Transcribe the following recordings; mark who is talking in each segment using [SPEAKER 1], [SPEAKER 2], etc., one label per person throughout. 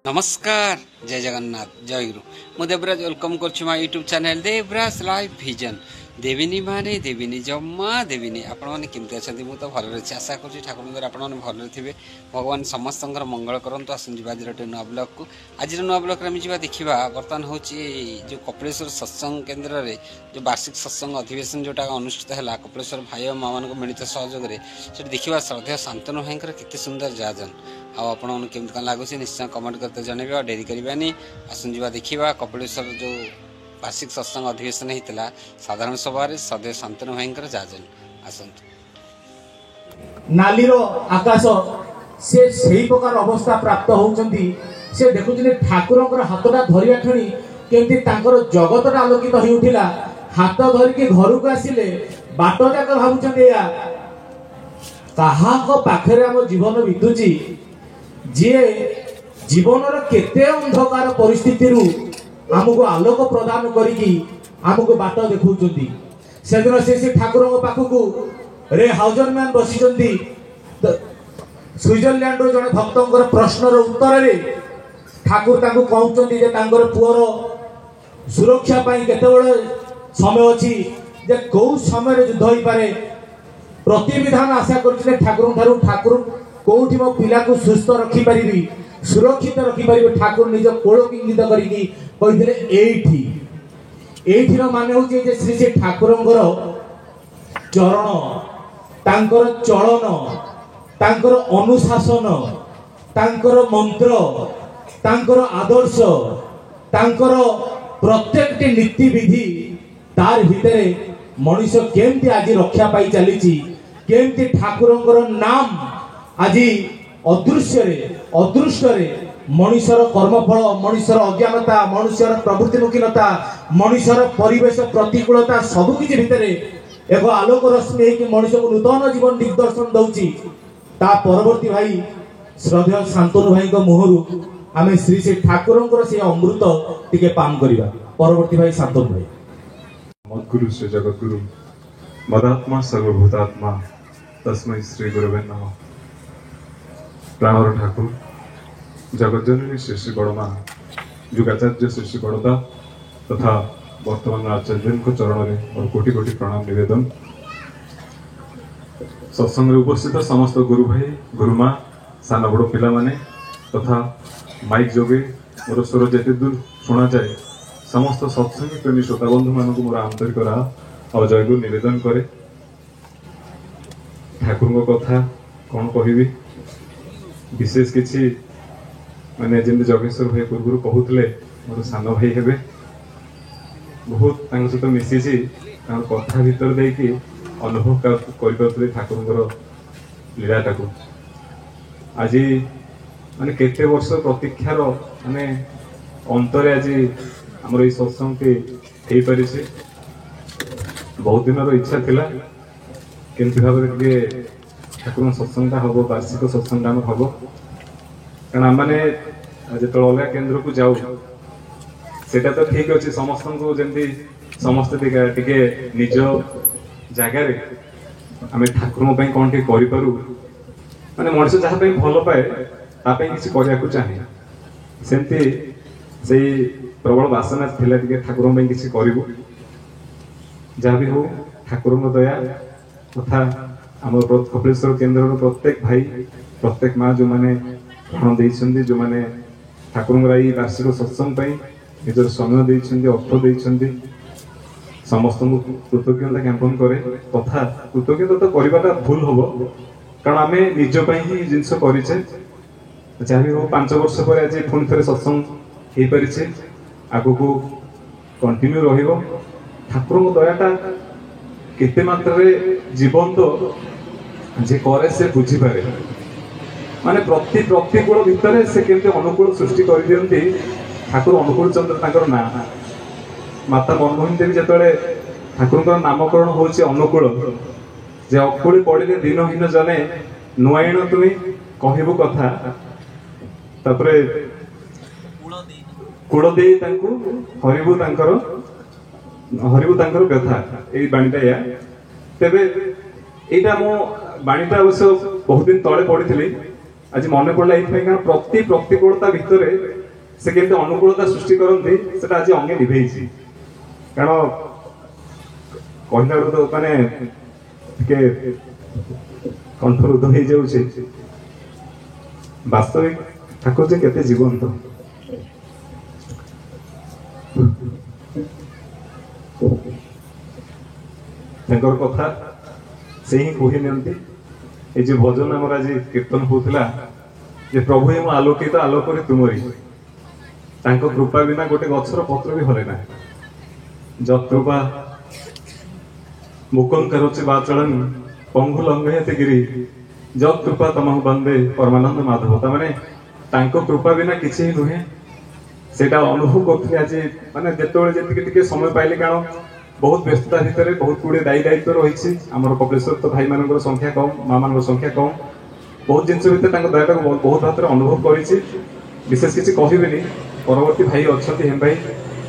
[SPEAKER 1] नमस्कार जय जगन्नाथ जय गुरु मु देवराज वेलकम कर my YouTube channel Devraj live vision देविनी माने देविनी जम्मा देविनी आपण मैंने केमती अच्छा मुझे तो भल अच्छे आशा करुँच ठाकुर आप भल थे भगवान समस्त मंगल करूँ आसन जी आज नुआ ब्लॉग को आज नुआ ब्लॉग में जा देखा बर्तमान हूँ जो कपिलेश्वर सत्संग केन्द्र में जो वार्षिक सत्संग अधिवेशन जोटा अनुष्ठित है कपिलेश्वर भाई और माँ मान मिलित सहयोग से देखा श्रद्धेय शांतनु भाई केते सुंदर जाजन आपन केमती कौन लगुच निश्चय कमेंट करते जनइबा डेरी करवानी आसन जी देखा कपिलेश्वर जो वार्षिक सत्संग अधिवेशन होता साधारण सभा सदैव शांतनु भाई जाजन आसतु
[SPEAKER 2] नालीर आकाश से सही प्रकार अवस्था प्राप्त होउचंदी से देखुचनी ठाकुरंकर हाथटा धरिया ठणी केमती तांकर जगतटा आलोकित होई उठिला हाथ धरि के घर को आसिले बाट जाक भाबुचंदी या कहा को पाखरे हम जीवन बितुची जे जीवनर केते अंधकार परिस्थिति रु हमको आलोक प्रदान करिकी हमको बाट देखौचंदी सेदिन से ठाकुरंक पाखकू रे हाउजर मैन बसिचंदी स्विट्जरलैंड रो जने भक्तंकर प्रश्नर उत्तर रे ठाकुर ताकू कहउचंदी जे तांगर पुअर सुरक्षा पाई केते बड़ समय अछि जे को समय रे युद्ध होई पारे प्रतिविधान आशा करछले ठाकुर थारु ठाकुर कोठी मो पिला को सुस्थ रखी परिबी सुरक्षित रखी परिबी ठाकुर निज कोळ इंगित करिकी कहिथिले एठिर माने होचे जे श्री श्री ठाकुरंकर चरण तांकर चलन तांकर अनुशासन तांकर मंत्र तांकर आदर्श तांकर प्रत्येक नीति विधि तार भितरे मनुष्य केमती आज रक्षा पाई चली केमती ठाकुरंकर नाम आज अदृश्य मनुष्यर कर्मफल मनुष्यर अज्ञानता मनुष्यर प्रवृत्तिमुखीनता मनुष्यर परिवेश प्रतिकूलता सबकि भितर एक आलोक रश्मि कि मनुष्य को नूतन जीवन दिग्दर्शन दौची ता परवर्ती भाई श्रद्धेय शांतनु भाई मुहरु आमे श्री श्री ठाकुरंकर से अमृत टिके पान करिबा परवर्ती भाई शांतनु भाई
[SPEAKER 3] मद्गुरु श्री जगद्गुरु मदात्मा सर्वभूतात्मा तस्मै श्री गुरुवे नमः। प्राणर ठाकुर जगज्जननी श्री श्री बड़मा जुगाचार्य श्री श्री बड़दा तथा वर्तमान आचार्य चरण में और कोटि कोटि प्रणाम निवेदन। सत्संग उपस्थित समस्त गुरु भाई गुरुमा सान बड़ पिला माने तथा माइक जोगे मोर स्वर जेते दूर शुणा जाए समस्त सत्संग प्रेमी श्रोता बंधु मान मोर आंतरिक और जयगुरु निवेदन करे। ठाकुर कथा कौन कहबी विशेष किसी माने जमी जगेश्वर भाई पूर्व कहते मोर सान भाई हे बहुत सहित मिसी कथा भीतर देकी अनुभव कर ठाकुर लीलाटा को आज माने केते वर्ष प्रतीक्षार माने अंतरे आज आमर ये सत्संग हो पारि बहुत दिन इच्छा थिला केमती भाव ठाकुर सत्संग हम वार्षिक सत्संग हम कारण आम मैंने जो अलग केन्द्र को जाऊ सेटा तो ठीक अच्छे समस्त को जमी समस्त टिके निज जगार आम ठाकुर कौन टे करूँ माने मनुष्य जहाँ भल पाए तापाई किसी करने चाहे सेमती से प्रबल बासना थिला टिके ठाकुर किसी करूँ जहाँ भी हो ठाकुर दया तथा आम कपिलेश्वर केन्द्र प्रत्येक भाई प्रत्येक माँ जो मैंने प्राण देइछन्ति जो मैंने ठाकुर वार्षिक सत्संग निजर समय देइछन्ति अर्थ देइछन्ति समस्त कृतज्ञता ज्ञापन करे तथा कृतज्ञता तो करवाटा भूल हम कारण आम निज ही जिनस करेचे जहाँ भी हो 5 वर्ष पर आज पुणी थे सत्संग हो पारे आगु को कंटिन्यू रहिबो ठाकुर दयाटा केते मात्रा जीवन तो जे करे से बुझी पारे माने प्रतिकूल भितर से केमती अनुकूल सृष्टि कर दियंती ठाकुर अनुकूल चंद्र तांकर ना माता मनमोहन देवी जतले ठाकुर नामकरण होची अनुकूल जे अकुली पड़े दिनहीन जने नुआईण तुमी कहबो कथा तापरे कूड़ दे तांकु हरिबु तांकर व्यथा ए बाणीटा या तेबे एटा मो बाणीटा अवश्य बहुत दिन तले पड़ी आज मन पड़ा ये प्रतिकूलता भितर से केमती अनुकूलता सृष्टि करते सेटा आज अंगे निभेइछि कारण कहला बेलू तो माने टिके कंठरुद्ध हो जाउछे वास्तविक ठाकुर जे केते जीवंत ତାଙ୍କର କଥା ସେ ହିଁ କହି ନିଅନ୍ତି। ଏ ଯେ ଭଜନ ଆମର ଆଜି କୀର୍ତ୍ତନ ହଉଥିଲା ଯେ ପ୍ରଭୁ ମୁଁ ଆଲୋକିତ ଆଲୋକରେ ତୁମରି ତାଙ୍କ କୃପା ବିନା ଗୋଟେ ଗଛର ପତ୍ର ବି ହଲେ ନାହିଁ ଯତ୍କୃପା ମୁକଂ କରୋଚି ବାଚଳଂ ପଙ୍ଗୁ ଲଙ୍ଘୟତେ ଗିରି ଯତ୍କୃପା ତମଃ ବନ୍ଦେ ପରମାନନ୍ଦ ମାଧବ ତାମାନେ ତାଙ୍କ କୃପା ବିନା କିଛି ହିଁ ନୁହେଁ ସେଟା ଅନୁଭବ କରୁଥିଲି ଆଜି ମାନେ ଯେତେବେଳେ ଯେତିକି ଟିକେ ସମୟ ପାଇଲେ କାରଣ बहुत व्यस्तता भितर बहुत गुड़े दायी दायित्व रही आमर कपिलेश्वर तो भाई मान संख्या कम माँ मान संख्या कम बहुत जिन भितर दयाटा बहुत भाव अनुभव करी विशेष किसी कहबेनि परवर्ती भाई अच्छा हेम भाई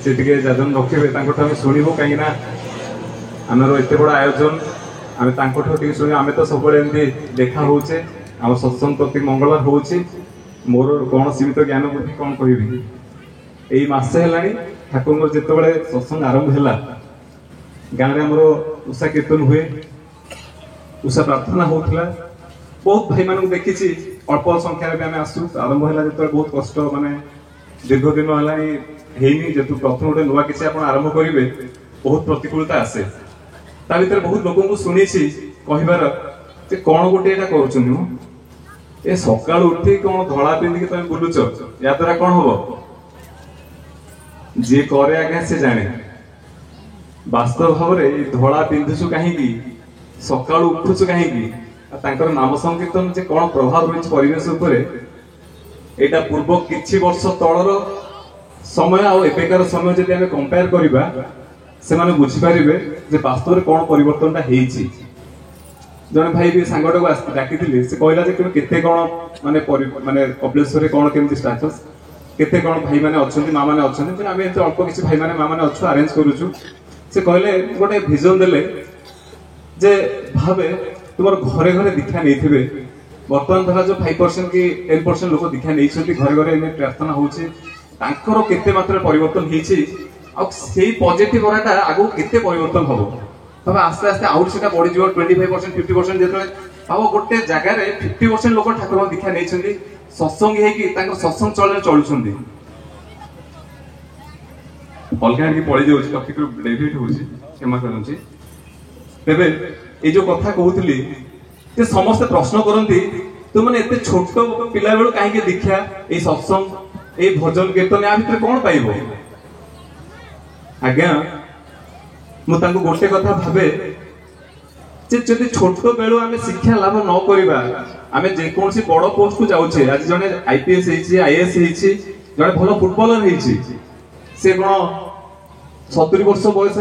[SPEAKER 3] से जाजन रखिए आम शुणु कहीं आमर एत बड़ आयोजन आम शुणु आम तो सब देखा होचे आम सत्संग प्रति मंगलवार हो मोर कौन सीमित ज्ञान बुद्धि कौन कह यही मसे है ठाकुर जिते सत्संग आरंभ है गाँव में आमर उषा कीर्तन हुए उषा प्रार्थना होता बहुत भाई मान देखी अल्प संख्यार भी आम आसू आरंभ है जो बहुत कष्ट माने दीर्घ दिन है जेतु प्रथम गोटे नुआ किसी आरंभ करेंगे बहुत प्रतिकूलता आसे ता भीतर बहुत लोक को शुणी कहबार कौन गोटे कर सका उठी कौन धड़ा पिंधिक तुम बुलुच या द्वारा कौन हम जी करे आज्ञा से जाने वास्तव भाव में धड़ा पिंधुचु कहीं सका उठुचु कहीं नाम संकीर्तन जे कौन प्रभाव रही परिवेश यहाँ पूर्व किछि वर्ष तलर समय आबेकार समय जब आम कंपेयर करवा से बुझीपारे वास्तव में कौन परिवर्तनटा जन भाई भी सांगटा को डाकी से कहला केते कौन माने माने कपिलेश्वर कौन केमती स्टाटस केते कौन भाई माने अच्छे माँ मैंने अच्छे आम अल्प किसी भाई माने माँ मैंने अच्छु आरेंज करुचु से कहले गोटे विजन देले जे भावे तुम घरे घरे दीक्षा नहीं थे बर्तमान धरा जो 5% कि 10% लोक दीक्षा नहीं घरे घरे प्रार्थना होकर केते मात्रा परिवर्तन होती पॉजिटिव होराटा आगो केते परिवर्तन हम तब आस्ते आस्ते आउट से बढ़ी 25% 50% जो भाव गोटे जगार 50% लोक ठाकुर दीक्षा नहीं सत्संग होगी सत्संग चल चलुंट अलग आगे पड़ जाऊँ टपिक डेविएट हो क्षमा करुँच तेरे ये जो कथा कहती समस्ते प्रश्न करती तुमने एत छोट पिला बेलू कहीं दीक्षा ये सत्संग ये भजन कीर्तन या भीतर कौन पाइब आज्ञा मुझे गोटे कथा भावे जदि छोट बेलू आम शिक्षा लाभ न करवा आम जेकोसी बड़ पोस्ट को जाऊे आज जड़े आईपीएस आईएएस जड़े भल फुटबलर से कौन 70 वर्ष बयस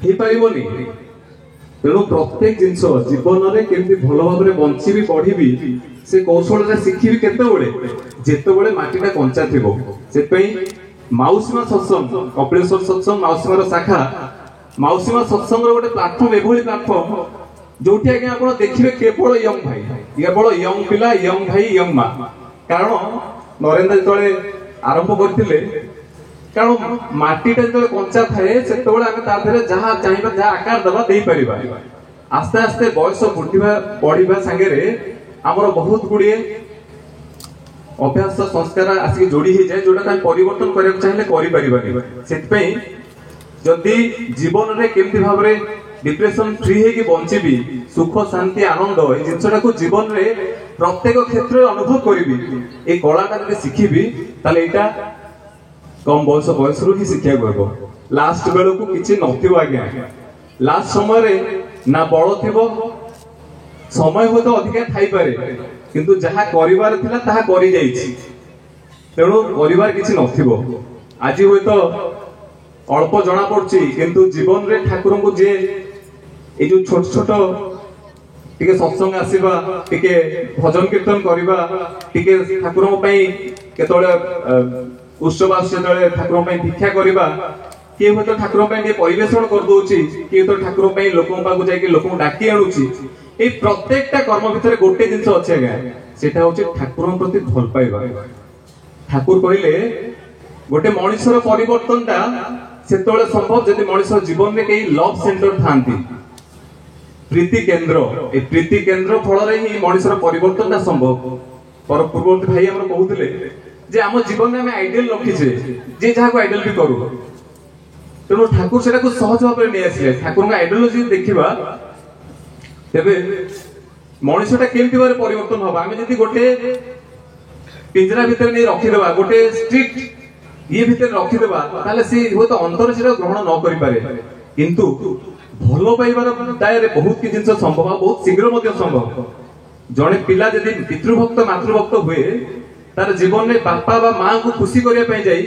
[SPEAKER 3] कि तेणु प्रत्येक जिनस जीवन में केमती भल भाव में बंची बढ़ी से कौशल शिखी जिते मटीटा कंचा थी से माउसीमा सत्संग कपिलेश्वर सत्संग माउसीमार शाखा माउसीमा सत्संग गोटे प्लाटफर्म एभली प्लाटफर्म जो आप देखिए केवल यंग भाई केवल यंग पिला यंग भाई यंग माँ कारण नरेंद्र जो आरंभ करते कारण माटीटा जो कंचा थाए से जहाँ चाहिए जहाँ आकार दबा दे पारिबा आस्ते आस्ते बयस बढ़िबा संगे आमर बहुत गुड़िए अभ्यास संस्कार आसिक जोड़ी हो जाए जोटा परिवर्तन करने चाहिए से जदि जीवन में केमती भाव में डिप्रेशन फ्री है बंची सुख शांति आनंद ये जिनसा को जीवन में प्रत्येक क्षेत्र में अनुभव करी ये कलाटा शिखी ताले कम बयस रु ही शिक्षा कर लास्ट बेलू को किसी नथिबो आज्ञा लास्ट समय ना बल थी समय हुए तो अधिका थाई पारे किंतु जहाँ करिवार थिला ताहा करि जाइछि तेणु करिवार किछि नथिबो आज हुए तो अल्प जना पड़छि किंतु जीवन रे ठाकुर को जे ए जो छोट छोट टिके सत्संग आसीबा टिके भजन कीर्तन करिबा टिके ठाकुर पई केतोले उत्सव आसे ठाकुर पई भिक्षा करिबा किए हुए तो ठाकुर पई परिवेषण कर दउछि किए तो ठाकुर पई लोकन पाकु जाई के लोकन डाकी आनुछि ए प्रत्येकटा कर्म भितर गोटे जिनस अच्छे आज्ञा सेटा होछि ठाकुर प्रति भल पाइबा ठाकुर कहले गोटे मनुष्यर परिवर्तनटा सेतोले संभव जदि मनुष्य जीवन में कई लव सेंटर थांती प्रीति केंद्र ए प्रीति केंद्र फल रे ही मनुष्यर परिवर्तनटा संभव। पर पूर्ववर्ती भाई हमर कहउतले जे हम जीवन में हम आइडियल रखिछे जे जहा को आइडियल भी करू तेणु ठाकुर सेटा को सहज भाव नहीं आसिले ठाकुर का आइडियोलॉजी देखिबा तेबे मनुष्यटा केमति बारे परिवर्तन होबा। आमे जति गोटे पिंजरा भीतर नहीं रखिदेबा गोटे स्ट्रिक्ट ये भीतर रखिदेबा ताले से हो तो अंतर से ग्रहण न करि पारे किंतु भलो पाइबार दायरे बहुत कि जिंस संभव बहुत शीघ्र मध्य संभव। जने पिला जदि पितृभक्त मातृभक्त हुए तार जीवन में बापा बा मां को खुशी करिया पई जाई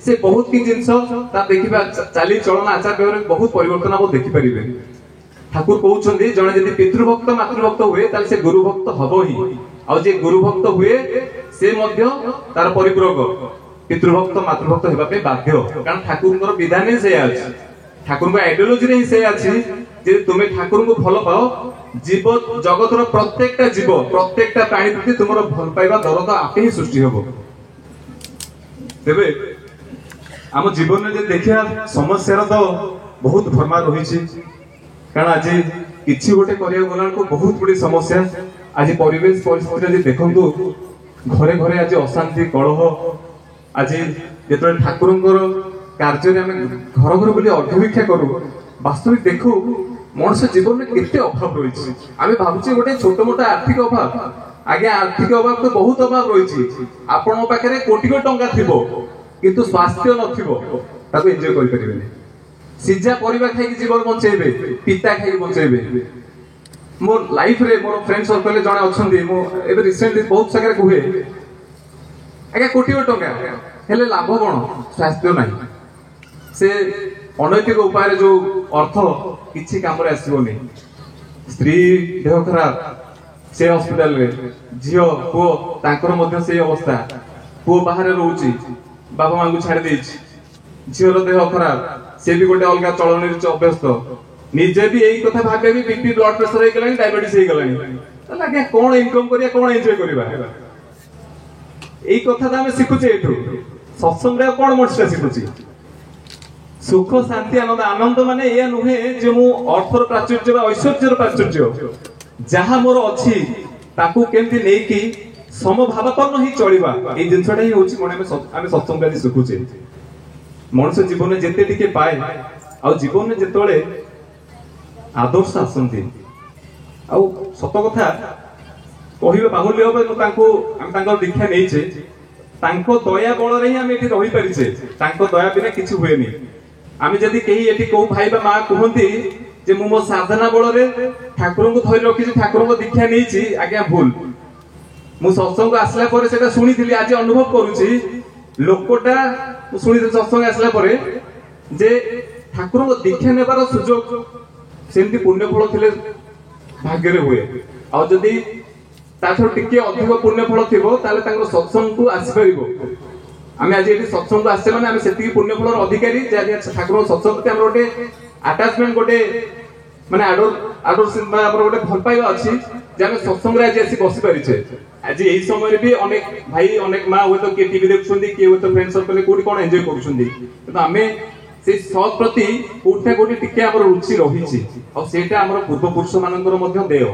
[SPEAKER 3] से बहुत कि जिंस ता देखिबा चाली चलन आचार व्यवहार बहुत परिवर्तन आप देखि परिबे। ठाकुर कहउछन्ती जने जदि पितृभक्त मातृभक्त हुए ताले से गुरुभक्त हबो ही आ जे गुरुभक्त हुए से मध्य तार परिपूरक पितृभक्त मातृभक्त हेबा पे बाध्य कारण ठाकुरଙ୍କର विधान ही से अछि ठाकुरଙ୍କ आइडियोलॉजी रे ही से अछि जे तुमे ठाकुर को भलो पाओ जीव जगतर प्रत्येकटा जीव प्रत्येकटा प्राणी प्रति तुमरो भल पाइबा दरद आपे ही सृष्टि होबो। तेबे हम जीवन में जे देखिया समस्या तो बहुत भरमा रही छी कारण आज किछि गोटे करिया गलान को बहुत बड़ी समस्या आज परिवेश परिस्थिति जे देखंतु घरे घरे आज अशांति कलह आज जेतरे ठाकुरଙ୍କର कार्य आम घर घर बोली अभिवीक्षा करू वास्तविक देखू मनुष्य जीवन में केते अभाव रही आम भावुचे गोटे छोट मोटा आर्थिक अभाव आगे आर्थिक अभाव तो बहुत अभाव रही आपण पाखे कोटी कोटी टंका थिबो किंतु स्वास्थ्य नथिबो ताको एन्जॉय करि परिबेनी सिजा परिबा खाइ जीवन बंचेबे पिता खाइ बंचेबे। मोर लाइफ रे मोर फ्रेंड सर्कल जणे अछंदी मो एबे रिसेंटली बहुत जगह कुहे आगे कोटी कोटी टंका हेले लाभ कोन स्वास्थ्य नाही से अनैतिक उपाय जो अर्थ किछि काम रे आसीबोनी स्त्री देह खराब से हॉस्पिटल रे जियो को तांकर मध्य से अवस्था को बाहर रहउची बाबा मां को छाड़ देछि जियोर देह खराब से भी गोटे अलगा चलन रे अभ्यस्त निजे भी एई कथा भाबे भी बीपी ब्लड प्रेशर हे गलानी डायबिटीज हे गलानी तला के कोन इनकम करिया कोन एन्जॉय करिबा एई कथा त हम सिखुचे एठु सत्संग रे कोन मनुष्य सिखुची सुख शांति आनंद आनंद माने ये नुहे जे मु अर्थर प्राचुर्य बा ऐश्वर्यर प्राचुर्य जहा मोर अछि ताकू केमति नै कि समभावापन्न ही चलिबा ए जिंसटा ही होची मने में आमे सत्संग रे सिखुचे मनुष्य जीवन में जेते टिके पाए आ जीवन में जेतोले आदर्श आसंती आ सत कथा कहिबा बाहुल्य होबे न तांको हम तांकर दीक्षा नेइछे तांको दया बल रे ही हम एठी रहि परिछे तांको दया बिना किछु होएनी आमे जदी केही एठी को भाई बा मां कहंती जे मु मो साधना बल रे ठाकुर को धरि रखि ठाकुर को दीक्षा नेइछि आज्ञा भूल मु सत्संग आसला परे सेटा सुनिथिली आज अनुभव करूछि लोकटा सुनिथिली सत्संग आसला परे जे ठाकुर को दीक्षा नेबार सुजोग सेमति पुण्य फल थिले भाग्य रे हुए आ जदी ताथो टिके अधिक पुण्य फल थिबो ताले तांको सत्संग को आसी परिबो आमे आज एठी सत्संग को आसे माने आमे सेति पुण्य फलर अधिकारी जे ठाकुर सत्संग प्रति हमर गोटे अटैचमेंट गोटे माने आडर सिंबा हमर गोटे भल पाइबा अछि जे आमे सत्संग रे आज आसी बसि परिछे आज एही समय रे भी अनेक भाई अनेक मां होय तो के टीवी देखुछंदी के होय तो फ्रेंड सर्कल कोडी कोन एन्जॉय करूछंदी तो आमे से सत प्रति कोठे कोठी टिके हमर रुचि रहिछि आ सेटा हमर पूर्व पुरुष मानकर मध्य देय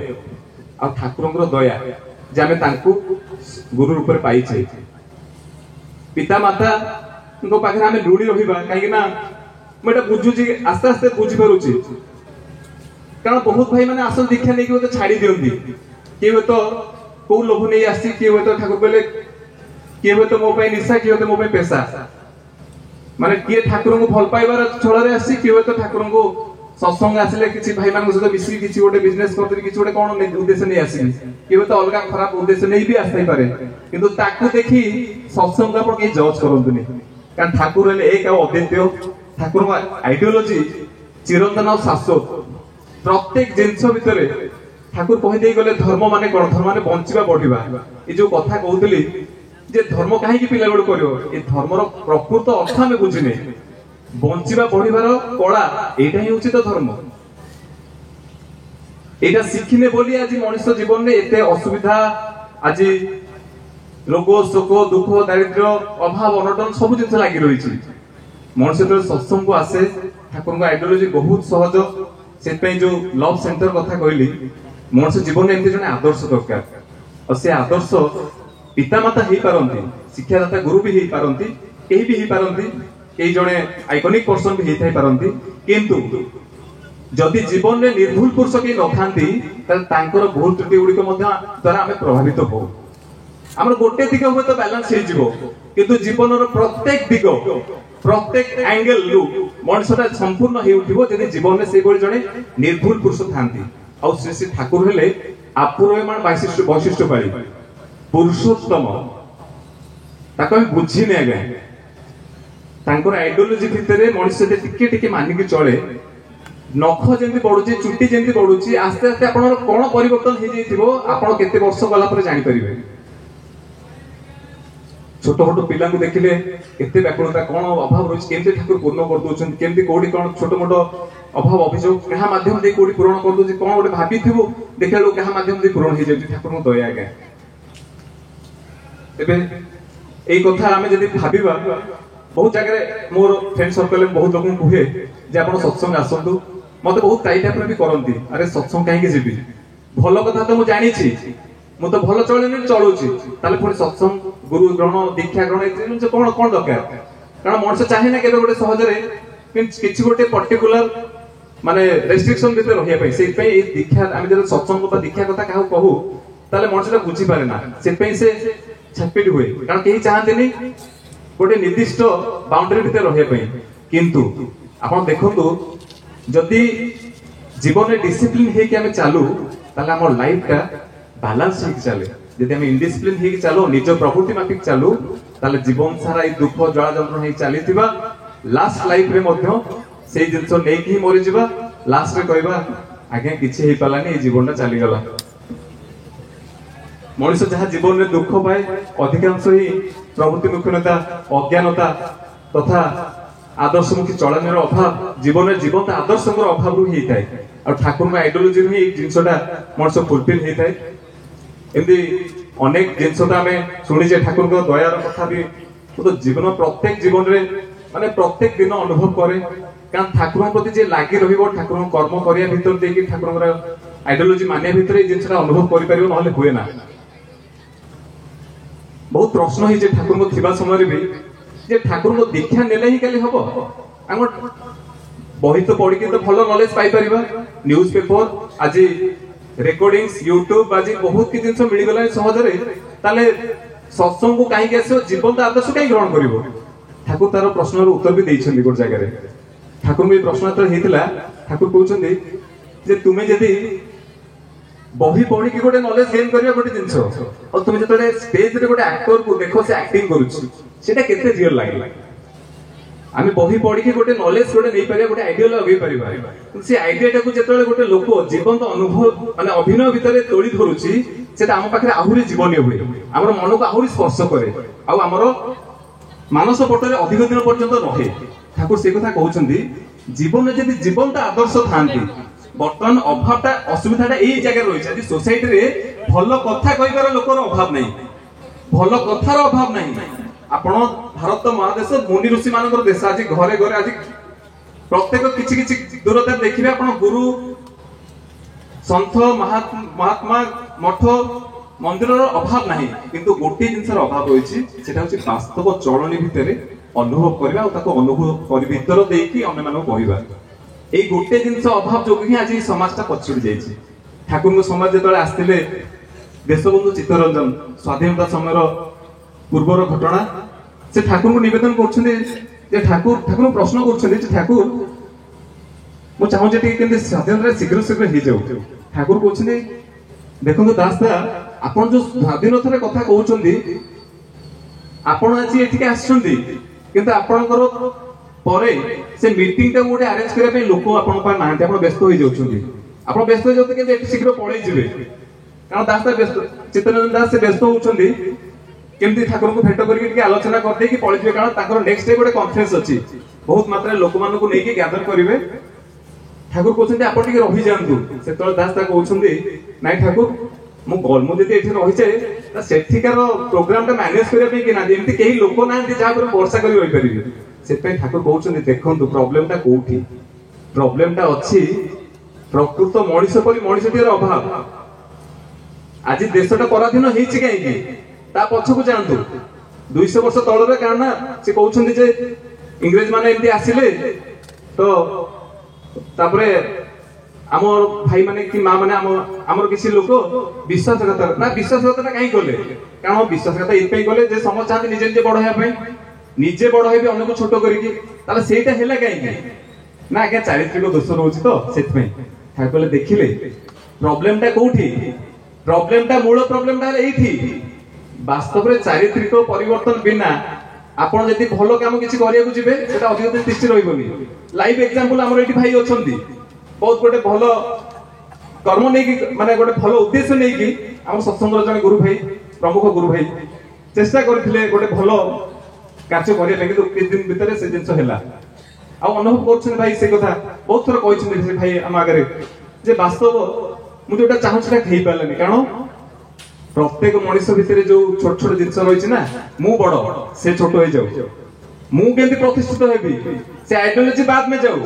[SPEAKER 3] आ ठाकुरଙ୍କର दया जे आमे तांकू गुरु रूप रे पाइछे पिता माता को पाखरे आमे ऋणी रहिबा काहे ना मेटा बुझुची आस्ते आस्ते बुझि परुची कारण बहुत भाई माने असल दीक्षा नै कि तो छाडी दियंती के हो तो को लोभ नै आसी के हो तो ठाकुर बोले के हो तो मो पई निशा के हो तो मो पई पैसा माने के ठाकुर को भल पाइबार छळ रे आसी के हो तो ठाकुर को सत्संग आसिले किछि भाई मान सहित मिसी किछि गोटे बिजनेस करते किछि गोटे कोन उद्देश्य नै आसी के हो तो अलगा खराब उद्देश्य नै भी आस्थाई पारे किंतु ताकू देखि सत्संग आपण के जज करंतुनी कारण ठाकुर ले एक अद्वितीय ठाकुर आइडियोलॉजी चिरंतन और शाश्वत प्रत्येक जिंस भितरे ठाकुर कहि देई गले धर्म माने कोन धर्म माने बंचिबा बढ़िबा ए जो कथा कहउतली जे धर्म काहे कि पिला बड करियो ए धर्मर प्रकृत अर्थ हमें बुझिने बंचिबा बढ़िबार कला एटा ही होछि तो धर्म एटा शिखिने बोली आज मनुष्य जीवन में एते असुविधा आज रोग शोक दुख दारिद्र्य अभाव अनटन सब जिन लगी रही मनुष्य जो सत्संग को आसे ठाकुर आइडियोलोजी बहुत सहज से जो लव सेंटर कथा कहली मनुष्य जीवन में एमती जने आदर्श दरकार और से आदर्श पितामाता हो पारती शिक्षादाता गुरु भी हो पारती कहीं भी हो पारती कई जड़े आइकनिक पर्सन भी होता पारती किंतु जदि जीवन में निर्भुल पुरुष कई न भूल त्रुटि गुड़िक द्वारा आम प्रभावित हो आम गोटे दिग हम तो बैलेंस हो जीवन प्रत्येक दिग प्रत्येक एंगल रु मनुष्यटा संपूर्ण हो जीवन में से जड़े निर्भुल पुरुष था श्री श्री ठाकुर हेले आपूर्यमान वैशिष्ट्य पाड़ी पुरुषोत्तम बुझीने आज्ञा आइडियोलोजी भितर मनुष्य टिके टिके मानिक चले नख जमी बढ़ुची चुटी जमी बढ़ुची आस्ते आस्ते आप कौन परिवर्तन हो केते वर्ष गला पर जानी परिबे छोट छोट पिला देखिले एते व्याकुलता कौन अभाव रही केमती ठाकुर पूर्ण कर दउछन केमती कोडी कौन छोट मोट अभाव अभियोग क्या माध्यम दे कोडी पूर्ण कर दउछि कौन गोटे भाबी थिबो देखा लोग क्या माध्यम दे पूर्ण हो जाउछि ठाकुर को दया आज्ञा एबे एई कथा आमे जदि भाबिबा बहुत जगह मोर फ्रेंड सर्कल में बहुत लोग कहे जे आपण सत्संग आसतु मत बहुत टाइट टाइप भी करती अरे सत्संग कहीं जीवी भल कथा तो मुझे जानी मुझे तो भल चलनी चलुची पुणी सत्संग गुरु ग्रहण दीक्षा ग्रहण कौन कौन दरकार कारण मनुष्य चाहे ना के गोटे सहजरे किसी गोटे पर्टिकुलर माने रेस्ट्रिक्शन भीतर रही से दीक्षा आम जो सत्संग दीक्षा कथा क्या कहू ताले मनुष्य बुझी पारे ना से छटपिट हुए कारण कहीं चाहते गोटे निर्दिष्ट बाउंड्री भीतर रही किंतु आप देखु जदि जीवन में डिसिप्लिन होके आम चालू ताले आम लाइफ का बैलेंस होके चले जदि आम इनडिसिप्लिन होके चालू निज प्रकृति माफिक चालू ताले जीवन सारा ये दुख जला जंत्रणा हो चली लास्ट लाइफ रे मध्य से जिनस नहीं मरी जा लास्ट रे कहबा आज्ञा किछि हे पालानी जीवनटा चली गला मनुष्य जहाँ जीवन में दुख पाए अधिकांश ही प्रवृत्तिमुखीनता अज्ञानता तथा आदर्शमुखी चलन अभाव जीवन में जीवन आदर्श अभाव रू होता है और ठाकुर आइडियोलोजी ही जिनसा मनुष्य फुलफिल होता है एमती अनेक जिनसा आम शुणीचे ठाकुर दयार कथा भी तो जीवन प्रत्येक जीवन में माने प्रत्येक दिन अनुभव करे कारण ठाकुर प्रति जे लागी रहिबो ठाकुर कर्म करिया भीतर देकी ठाकुर आइडियोलोजी मानिया भीतर जिनसा अनुभव करि परिबो नहले हुए ना बहुत प्रश्न ही ठाकुर को थिबा समय भी जे ठाकुर को दीक्षा नेले ही खाली हबो हम बही तो पढ़ी तो भल नॉलेज पाई परिबा न्यूज पेपर आज रेकॉर्डिंग्स यूट्यूब आज बहुत कि जिंस मिल गला सहजरे ताले सत्संग को काहे आसो जीवन आदर्श काहे ग्रहण करिवो ठाकुर तार प्रश्न उत्तर भी देइछन्ती गोट जगह रे ठाकुर में प्रश्न तो हेतिला ठाकुर कहउछन्ती जे तुमे जदी बही पढ़ी गोटे नॉलेज गेन करिया गोटे जिंस और तुम जतले स्टेज रे गोटे एक्टर को देखो से एक्टिंग करूछि सेटा केते रियल लागला आमे बही पढ़ी के गोटे नॉलेज गोटे नै परिया गोटे आइडिया लगै परिबा से आइडियाटा को जतले गोटे लोक जीवंत अनुभव माने अभिनय भितरे तोड़ी धरुछि सेटा हम पाखरे आहुरी जीवनीय हुए हमर मन को आहुरी स्पर्श करे आ हमर मानस पटरे अधिक दिन पर्यंत रहे ठाकुर से कथा कहउछन्ती जीवन में जदि जीवंत आदर्श थांती बर्तमान अभावटा असुविधाटा यही जगह रही सोसाइटी रे भल कथा कहबार लोकर अभाव नहीं भल कथार अभाव नहीं आपण भारत महादेश मुनि ऋषि मानकर देश आज घरे घरे आज प्रत्येक किछि किछि दूरता देखिबे आपण गुरु संत महात्मा मठ मंदिर अभाव नहीं किंतु गोटे जिनसर अभाव रही सेटा होछि वास्तव चलनी भितरे अनुभव करबा और ताको अनुभव कर भीतर देकी अन्य मानक कहबा ए गोटे जिनस अभाव जो ही आज समाजटा पछुड़ी जाइछि ठाकुर को समाज जतले आस्तिले देशबंधु चित्तरंजन स्वाधीनता समय पूर्वर घटना से ठाकुर को निवेदन करछन्ते जे ठाकुर प्रश्न करछन्ते जे ठाकुर मो चाहू जे केंदे स्वाधीनता शीघ्र शीघ्र ही जाऊ ठाकुर कहछन्ते देखंतु दासदा आपण जो स्वाधीनतार कथा कहउछन्ती आपण आज एठिके आछन्ती किंतु आपणकर परे से मीटिंग टा गोटे अरेंज करिया पे लोक आपण पर नांते आपण व्यस्त होई जाउछन्ती आपण व्यस्त होई जाउते कि शीघ्र पळै जिवे कारण दासदा व्यस्त चित्तरंजन दास से व्यस्त होउछन्ती केमती ठाकुर को भेट करके के आलोचना कर दे कि पळै जिवे कारण ताकर नेक्स्ट डे गोटे कॉन्फ्रेंस अछि बहुत मात्रा लोक मान को नेकी गैदर करिवे ठाकुर कहउछन्ती आपण टिके रहि जांतु सेतळ दास ता कहउछन्ती नाइ ठाकुर मुझे ये रही है सेठिकार प्रोग्राम टा मैनेज करने कि ना एमती कई लोक ना जहाँ पर भरोसा कर रही पारे से ठाकुर कहते देखो प्रोब्लेम टा कौटी प्रोब्लेम टा अच्छी प्रकृत मनीष पर मनीषटीर अभाव आज देशटा पराधीन होती कहीं पछकू जातु 200 वर्ष तल कारण से कहते इंग्रेज माने एमती आसिले तो तापरे आम भाई माने कि माँ माने आमर किसी लोक विश्वासघात ना विश्वासघाता कहीं कले कारण विश्वासघात ये कले समस्त चाहते निजे निजे बड़ होगा निजे बड़ हो अन्य को छोट करके कहीं ना आज्ञा चारित्रिक दोष रोचे तो से ठाकुर देखिले प्रोब्लेम टा कौटी प्रोब्लेम टा मूल प्रोब्लेम टा ये वास्तव में चारित्रिक परिवर्तन बिना आपण जदि भल काम किसी करिया को जिवे सेटा अधिक दिन तिष्ठि रहइबोनी लाइव एग्जांपल हमर एठी भाई अछंती बहुत गोटे भल कर्म नै कि माने गोटे भल उद्देश्य नै कि हम सत्संग जने गुरु भाई प्रमुख गुरु भाई चेष्टा करथिले गोटे भल कार्य करिया लागि तो किछ दिन भीतर से जिंस हैला आ अनुभव करछन भाई से कथा बहुत थोर कहिछन से भाई हम आगरे जे वास्तव मु जोटा चाहू सेटा खै पालनी कारण प्रत्येक मनुष्य भितर जो छोट छोट जिनस रही ना मु बड़ से छोट हो जाऊ मु केंति प्रतिष्ठित हेबी से आइडियोलॉजी बाद में जाऊ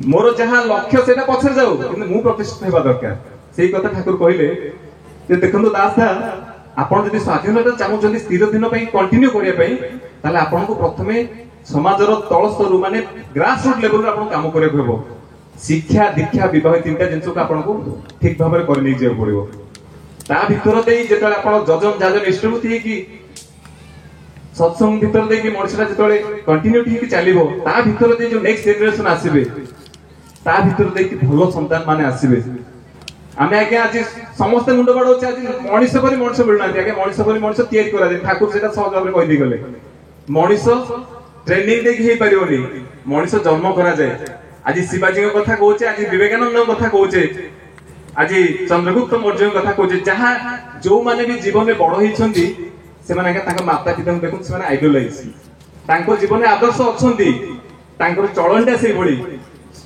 [SPEAKER 3] मोर जहां लक्ष्य सेटा पछर जाऊ किंतु मु प्रतिष्ठित हेबा दरकार सेही कथा ठाकुर कहले जे देखंतु दास दा आपण जदि स्वाधीनता चाहूचंदी स्थिर दिन पई कंटिन्यू करिया पई ताले आपण को प्रथमे समाजर तल स्तर माने ग्रास रूट लेवल रे आपण काम करे हेबो शिक्षा दीक्षा विवाह तीनटा जिंस को आपण को ठीक भाबरे कर नै जे पड़िबो ता भीतर दे जेतले आपण जजन जाजन निष्ठुति कि सत्संग भीतर दे कि मनुष्यटा जेतले कंटिन्यूटी कि चलिबो ता भीतर दे जो नेक्स्ट जनरेशन आसीबे ता भीतर दे कि भलो संतान माने आसीबे आमे आगे आज समस्त मुंड बड़ होचे आज मनुष्य परि मनुष्य मिलना आगे मनुष्य परि मनुष्य तैयारी करा दे ठाकुर सेटा सहज भाबरे कहि दी गले मनुष्य ट्रेनिंग दे कि हे परियोनी मनुष्य जन्म करा जाय आज शिवाजी के कथा कहूचे आज विवेकानंद के कथा कहूचे आज चंद्रगुप्त मौर्य कथा कहूचे जहां जो माने भी जीवन में बड़ होइछंती से माने तांको माता पिता देखुन से माने आइडियलाइज तांको जीवन में आदर्श अछंती तांको चलनटा से भली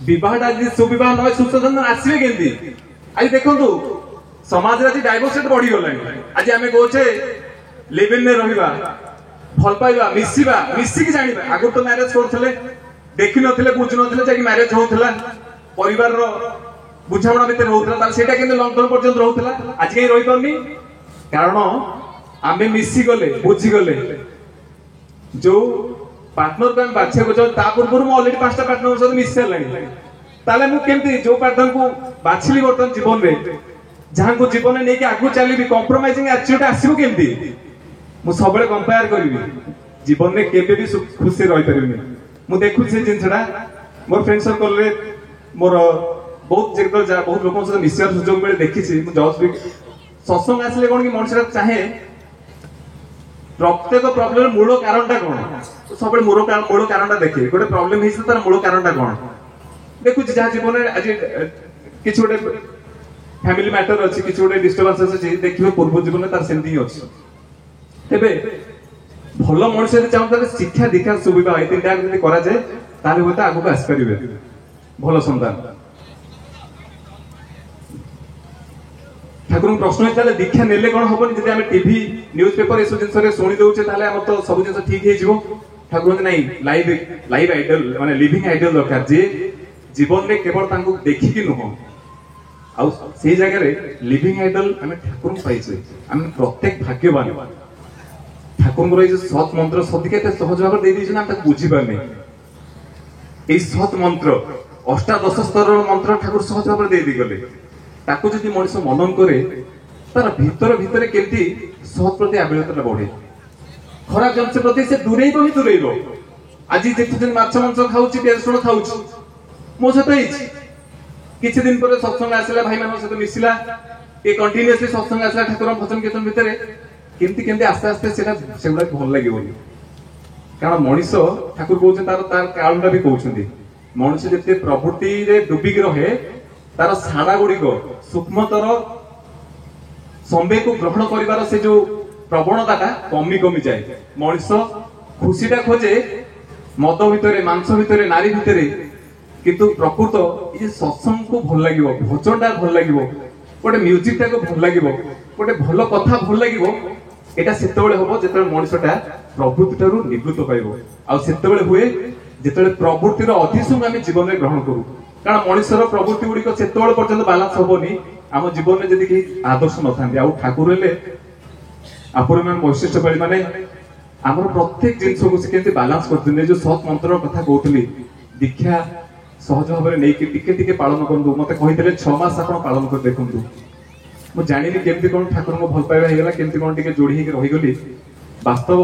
[SPEAKER 3] विवाहटा आज सुविवाह न सुसंधान आसीबे केंती आज देखंतु समाज रे डाइवर्सिटी बढ़ी गलानी आज हमें कहूचे लिव इन में रहिबा भल पाइबा मिसी की जानिबा आगु तो मैरिज करथले देखि नथिले बुझ नथिले जे मैरिज होथला परिवार रो बुझावणा भीतर होथला सेटा केंते लॉन्ग टर्म पर्यंत रहउथला आज कहीं रहि परनी कारण आमे मिसी गले बुझी गले जो पार्टनर को हम बाछे को ता पूर्व मु ऑलरेडी पांचटा पार्टनर सहित मिसी लानी ताले मु केंते जो पार्टनर को बाछिली वर्तमान जीवन रे जहां को जीवन में नेकी आगु चलीबी कंप्रोमाइजिंग एटीट्यूड आसीबो केंती मु सबले कंपेयर करबी जीवन में केबे भी खुशी रहि परिबनी मु देखु से जिनसडा मोर फ्रेंड सर्कल रे मोर बहुत जगह बहुत लोगों से मिसियार सुजोग बेले देखि छी मु जज भी सत्संग आसले कोन कि मनुष्य चाहे प्रत्येक प्रॉब्लम मूल कारणटा कोन तो सबले मूल कारणटा देखि गोटे प्रॉब्लम हिस तार मूल कारणटा कोन देखु छी जहां जीवन आज किछ गोटे फैमिली मैटर अछि किछ गोटे डिस्टर्बेंस अछि देखिबे पूर्व जीवन तार सेंती अछि तेबे भलो मनुष्य चाहता शिक्षा दीक्षा सुविधा ये तीनटा यदि करा जाए ताले होता आगु आस परिबे भलो संतान ठाकुर प्रश्न है दीक्षा नेले कौन हम जब आम टीवी न्यूज पेपर एसब जिन शुणी दौचे आम तो सब जिन ठीक हो ठाकुर नहीं लाइव आइडियल माने लिविंग आइडियल दरकार जे जीवन में केवल देखिकी नुह आउ से जगह लिविंग आइडियल आम ठाकुर पाइछे आम प्रत्येक भाग्यवान ठाकुर सत मंत्र सदी के सहज भाव दे दीजिए ना बुझी पारने ये सत मंत्र अष्टादश स्तर मंत्र ठाकुर सहज भाव दे दी गले ताको जदि मनुष्य मनन करे तार भीतर भीतर केमती सत प्रति आबिलता बढ़े खराब जिनस प्रति से दूरेइबो ही दूरेइबो आज देखुछन माछ मांस खाउची प्याज रसुण खाउची मो सहित ହେଇଛି किछि दिन पर सत्संग आसिला भाई मान सहित मिसिला ए कंटीन्यूअसली सत्संग आसिला ठाकुर भजन कीर्तन भितरे केमती केमती आस्ते आस्ते सेटा सेगुडा भल लागिबोनी कारण मनुष्य ठाकुर कहउछन तार कारणटा भी कहउछन्ती मनुष्य जते प्रवृत्ति रे डुबी के रहे तार साड़ा गुड़िक सूक्ष्मतर संबे को ग्रहण करिवार से जो प्रवणता कमी कमी जाए मनुष्य खुशीटा खोजे मद भितर मांस भितर नारी भितर किंतु प्रकृत ये सत्संग को भल लगे भजनटा भल लगे गोटे म्यूजिक टाको भल लगे गोटे भल कथा भल लगे एटा सेतेबेले होबो जेतेबेले मनुष्यटा प्रवृत्ति ठारू निवृत्त पाइबो आ सेतेबेले हुए जेतेबेले प्रवृत्तिर अधिसंग आमे जीवन में ग्रहण करू कारण मनुष्यर प्रवृत्ति गुड़िक सेतेबेले पर्यंत बैलेंस होबोनी आम जीवन में जदि कि आदर्श नथांती आ ठाकुर हेले आपण मन वैशिष्ट बळी माने हमर प्रत्येक जिंस को से केते बैलेंस करथिने जो सत मंत्र कथा कहउतली दीक्षा सहज भाव नहीं टिके टिके पालन करु मते कहितले 6 मास आपण पालन कर देखंतु मु जानिनी केमती कोन ठाकुर को भल पाइबा हेगला केमती कोन टिके जोड़ी हे रहि गली वास्तव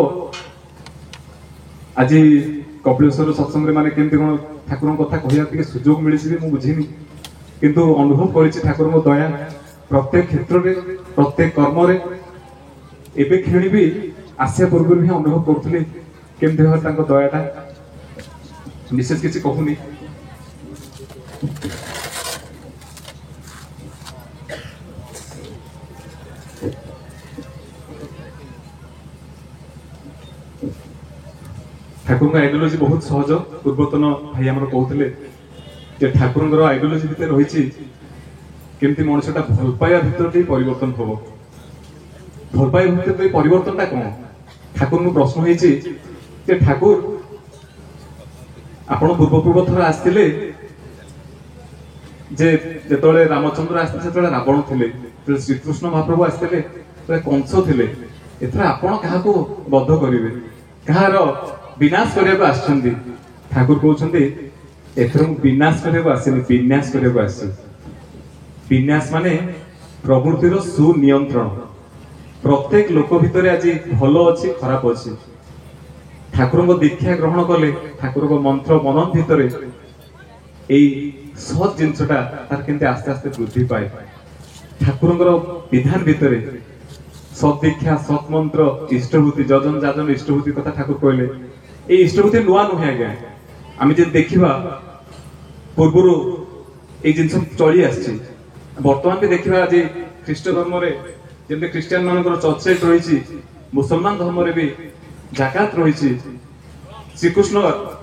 [SPEAKER 3] आज कपिलेश्वर सत्संग रे माने केमती कोन ठाकुर कथा कहिया टिके सुयोग मिलिछि मु बुझिनी किंतु अनुभव करिछि ठाकुर को दया प्रत्येक क्षेत्र रे प्रत्येक कर्म रे एबे खेणी भी आसिया पूर्व भी अनुभव करथले केमती भाव तांको दयाटा विशेष किछि कहूनी ठाकुर का आइडियोलॉजी बहुत सहज पूर्वतन भाई आमर कहते जे ठाकुर आइडियोलॉजी भितर रही केमती मनुष्यटा भल पाइबा भितर परिवर्तन हम भल पाइबा भितर परिवर्तनटा कौन ठाकुर को प्रश्न होइछि जे ठाकुर आपण पूर्व थर आसते जे जेतले रामचंद्र आसते सेतले रावण थिले श्रीकृष्ण महाप्रभु आसते कंस थिले एथरा आपण काहाको बद्ध करिवे कहार विनाश करने आसछन्ती ठाकुर कहउछन्ती एथर विनाश करने आसेनी विन्यास करने आसी विन्यास माने प्रवृत्तिर सुनियंत्रण प्रत्येक लोक भितर आज भल अच्छी खराब अच्छी ठाकुर को दीक्षा ग्रहण कले ठाकुर को मंत्र मनन भितर सत जिनसटा तार केमती आस्ते आस्ते वृद्धि पाए ठाकुर विधान भितर सत दीक्षा सत मंत्र इष्टभूति जजन जाजन इष्टभूति कथा ठाकुर कहले ये इष्टभूति नुआ नुहे आज्ञा आम जो देखा पूर्वर ये जिन चली आसी बर्तमान भी देखा आज ख्रीष्ट धर्म जमी ख्रीस्टियान मान चर्चेट रही मुसलमान धर्म भी जाकात रही श्रीकृष्ण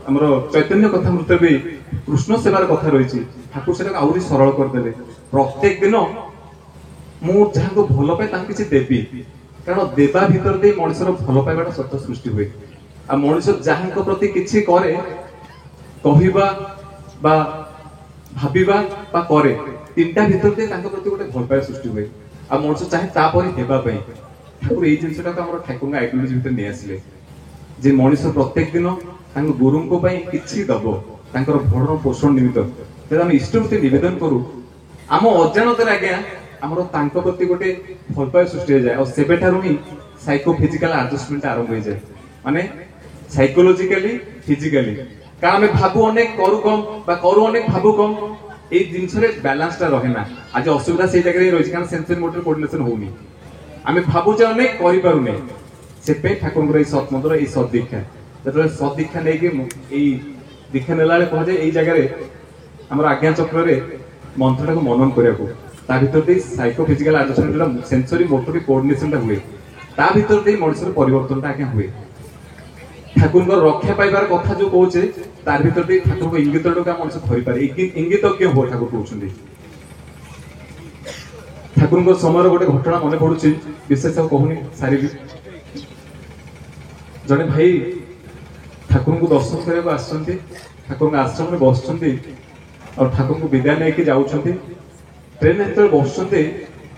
[SPEAKER 3] आम चैतन्य कथा मृत भी कृष्ण सेवार कथा रही ठाकुर से आहरी सरल करदे प्रत्येक दिन मु जहाँ भल पाए किसी देवी कारण देवा भितर दे मनुष्यर भल पाइबाटा सत्य सृष्टि हुए आ मनुष्य जहाँ प्रति किसी करे कहवा बा भाविबा बा करे तीनटा भितर दे प्रति गोटे भल पाइबा सृष्टि हुए आ मनुष्य चाहे तापरि हेबा पई ठाकुर एई जिंसटा हमर ठाकुर आइडियोलॉजी भितर नै आसिले जे मनुष्य प्रत्येक दिन तांको गुरु को पई किछि दबो तांकर भरण पोषण निमित्त तेज हम इष्टभूति निवेदन करू आम अजाणत आज्ञा आमर तांको प्रति गोटे भल पाइबा सृष्टि हो जाए और सेबेठारु ही साइकोफिजिकल एडजस्टमेंट आरंभ हो जाए माने साइकोलॉजिकली फिजिकली कारण आम भाबु अनेक करू कम बा करू अनेक भाबु कम ए जिंस रे बैलेंसटा रहे ना आज असुविधा से जगह रही कारण सेंसरी मोटर कोऑर्डिनेशन होनी आम भाबु जे अनेक करि पारुने से पे ठाकुर ए सत मंत्र ए सत दीक्षा जतले सत दीक्षा नै के ए दीक्षा नेला ले कह जे ए जगह रे हमर आज्ञा चक्र रे मंत्रटा को मनन करिया को ता भीतर दे साइकोफिजिकल एडजस्टमेंट सेंसरी मोटर कोऑर्डिनेशनटा हुए ता भीतर दे मनुष्य परिवर्तनटा आज्ञा हुए ठाकुर रक्षा पाइबार कथा जो कहे तार भीतर दे ठाकुर को इंगित मनुष्य धरी पारे इंगित क्यों हो ठाकुर कहते ठाकुर समय गोटे घटना मन पड़ुची विशेष कहूनी सारी जड़े भाई ठाकुर को दर्शन करने आसछन्ती ठाकुर आश्रम में बसछन्ती और ठाकुर को विदाय लेके जाउछन्ती ट्रेन जेतले बसछन्ती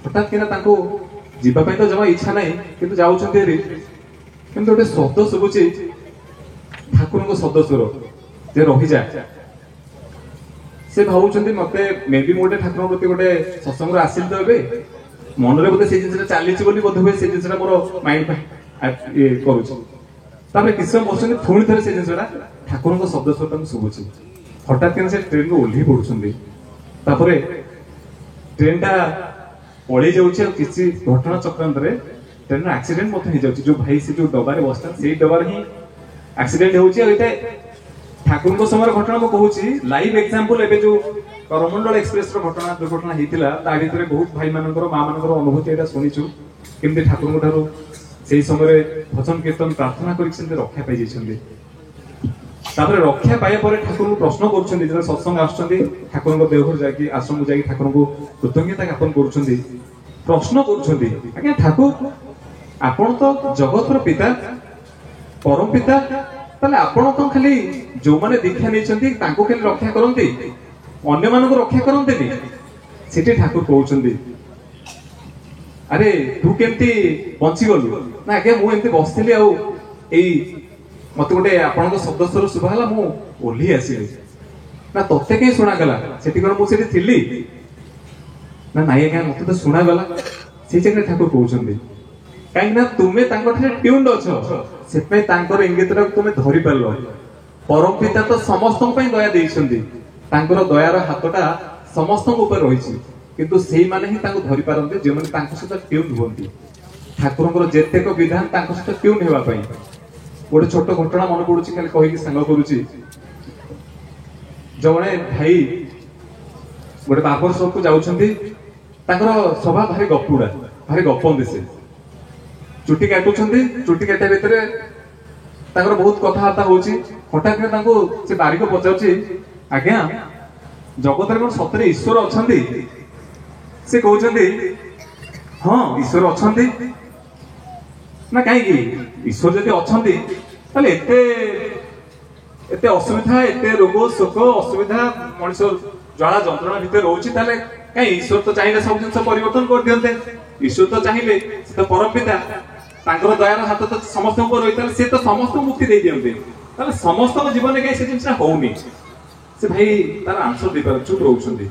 [SPEAKER 3] हठात किना तांको जीवा पई तो जमा इच्छा नाही किंतु जाउछन्ती रे किंतु गोटे शब्द सुबुची ठाकुर को शब्द स्वर जे रही जाए से भावुंट मत मे भी गोटे ठाकुर प्रति गोटे सत्संग आसिल तो ए मन में बोधे से जिन चली बोध हुए से जिन मोर माइंड कर किस समय बस पुणी थे से जिनसा ठाकुर शब्द स्वर शुभुची हठात से ट्रेन को ओह्ल पड़ुं ट्रेनटा पलि जाऊँ किसी घटना चक्रांत ट्रेन एक्सीडेंट हो जो भाई से जो डबारे बसता से डबार ही एक्सीडेंट होता ठाकुर समय घटना को कहूँ लाइव एग्जांपल एबे जो करमंडल एक्सप्रेस घटना दुर्घटना होता ता भीतर बहुत भाई मान माँ मान अनुभूति यहाँ शुणीचु केमती ठाकुर ठार से समय भजन कीर्तन प्रार्थना कर रक्षा पाई तापर रक्षा पाया पर ठाकुर को प्रश्न करुछन्ती जे सत्संग आछन्ती ठाकुर को देवघर जाकी आश्रम को जाकी ठाकुर को कृतज्ञता ज्ञापन करुछन्ती प्रश्न करुछन्ती आज्ञा ठाकुर आपण तो जगतर पिता परम पिता ताले आपण तो खाली जो माने दीक्षा नेछन्ती तांको खाली रक्षा करन्ती अन्य मान को रक्षा करन्ती सेठी ठाकुर कहउछन्ती अरे तू केमती बंची गलु ना आज्ञा मु एमती बसथिली आ एई मत गोटे आपण शब्द स्वर शुभ है मु ओह्ली आसली ना तोते कहीं शुणागला से मुझे थी ना नाई क्या मत तो शुणागला से जगह ठाकुर कहते कहीं तुम्हें ट्यून्ड अच्छे इंगित तुम धरी पार परम पिता तो समस्त दया देते दयार हाथटा समस्त रही किंतु से माने ही धरी पारती जो मैंने सहित ट्यून हुई ठाकुर जेतेक विधान सहित ट्यून होगापाई गोटे छोट घटना मन पड़ू खाली कहीकि सांग करुच्ची जड़े भाई गोटे बाबर शॉप को जाउछन्ती स्वभाव भारी गपुड़ा भारी गपंदी से चुटी काटुछन्ती चुटी काटा भितर बहुत कथबार्ता होची हठात से बारिक पचाउची आज्ञा जगत कौन सतरे ईश्वर अछन्ती से कहउछन्ती हाँ ईश्वर अछन्ती ना कहीं ईश्वर जदि अछन्ती ताले एते असुविधा एते रोग शोक असुविधा मनुष्य ज्वाला जंत्रणा भितर रोची ताले कहीं ईश्वर तो चाहिए सब जिन परिवर्तन कर दियंते ईश्वर तो चाहिए से तो परम पिता तांकर दयार हाथ तो समस्त ऊपर रही ताले से तो समस्त मुक्ति दे दियंते ताले समस्त जीवन कहीं से जिनसा होउनी से भाई तार आंसर दे पर चुप रहउछन्ती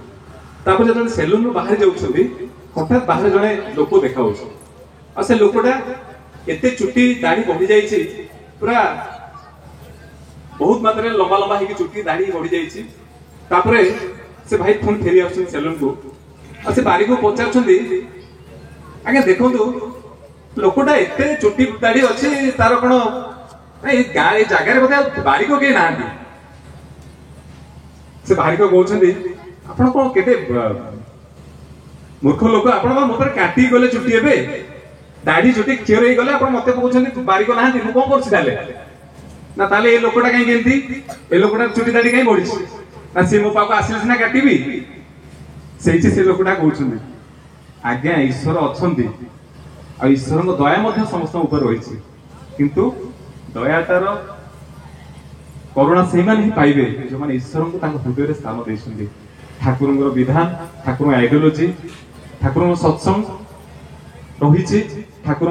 [SPEAKER 3] तापर जदि सेलून बाहर जाउछन्ती हठात बाहर जने लोक देखा होछ आ से लोकटा एते चुट्टी दाढ़ी बढ़ी जाइए पूरा बहुत मात्रा लंबा लंबा है चुट्टी दाढ़ी बढ़ी जाइए तापरे से भाई पुणी फेरी आछन सेलून को आ से बारी को पचारछन्ती आगे देखंतु लोकटा एते चुट्टी दाढ़ी अछि तार कोन ए गाय जगह रे बोधे बारी को के नांती से बारी को कहउछन्ती आपण कोन केते मूर्ख लोक आपण मो पर काटी गले चुट्टी हेबे दाढ़ी चुटी क्षीर हो गले आप मत कहते बारिक ना कौन कर ना ताले ए लोकटा कहीं केमती ए लोकटा चुटी दाढ़ी कहीं बढ़ी ना सी मो पाक आसिले सिना काटिबी से लोकटा कहउछन्ती आज्ञा ईश्वर अछन्ती आ ईश्वर दया मध्य समस्त ऊपर रही किंतु दयाटार करुणा से ही पाइबे जो माने ईश्वर को हृदय में स्थान देछन्ती ठाकुर विधान ठाकुर आइडियोलॉजी ठाकुर सत्संग रही ठाकुर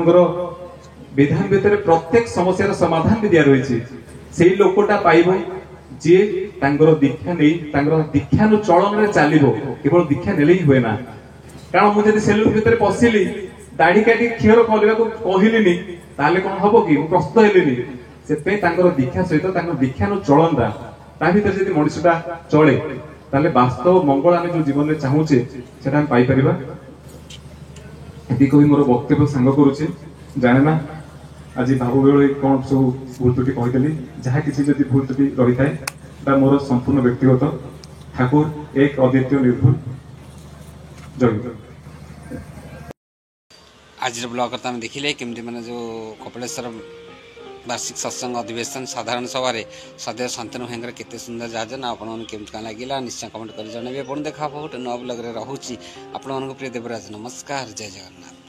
[SPEAKER 3] विधान भितर प्रत्येक समस्या समाधान भी दिया रही से लोकटा पाइब जी दीक्षा नहीं दीक्षा चलन में चलो केवल दीक्षा नेले ही हुए ना कारण मुझे सेलून भितर पशिली दाढ़ी काटी क्षीर करने को कहली ताले कौन हम कि प्रस्तुत हेली से दीक्षा सहित दीक्षा चलनटा ता भीतर यदि मनुष्यटा चले ताले वास्तव मंगल आम जो जीवन में चाहूचे से पाई परिबा एति कवि मोर वक्तव्य सांग करुचे जाने ना आज भाव बेले कौन सब भूल त्रुटि कहीदेली जहाँ किसी जदि भूल त्रुटि रही है मोर संपूर्ण व्यक्तिगत ठाकुर एक अद्वितीय निर्भुल जय
[SPEAKER 1] आज ब्लॉग में देखिले केमती माने जो कपिलेश्वर वार्षिक सत्संग अधिवेशन साधारण सभा सदैव शांतनु भाई केते सुंदर जाजन आपन केमती लगे निश्चय कमेंट कर जन पुणी देखा बहुत नव ब्लॉग रे रहूची आपण प्रिय देवराज नमस्कार जय जगन्नाथ।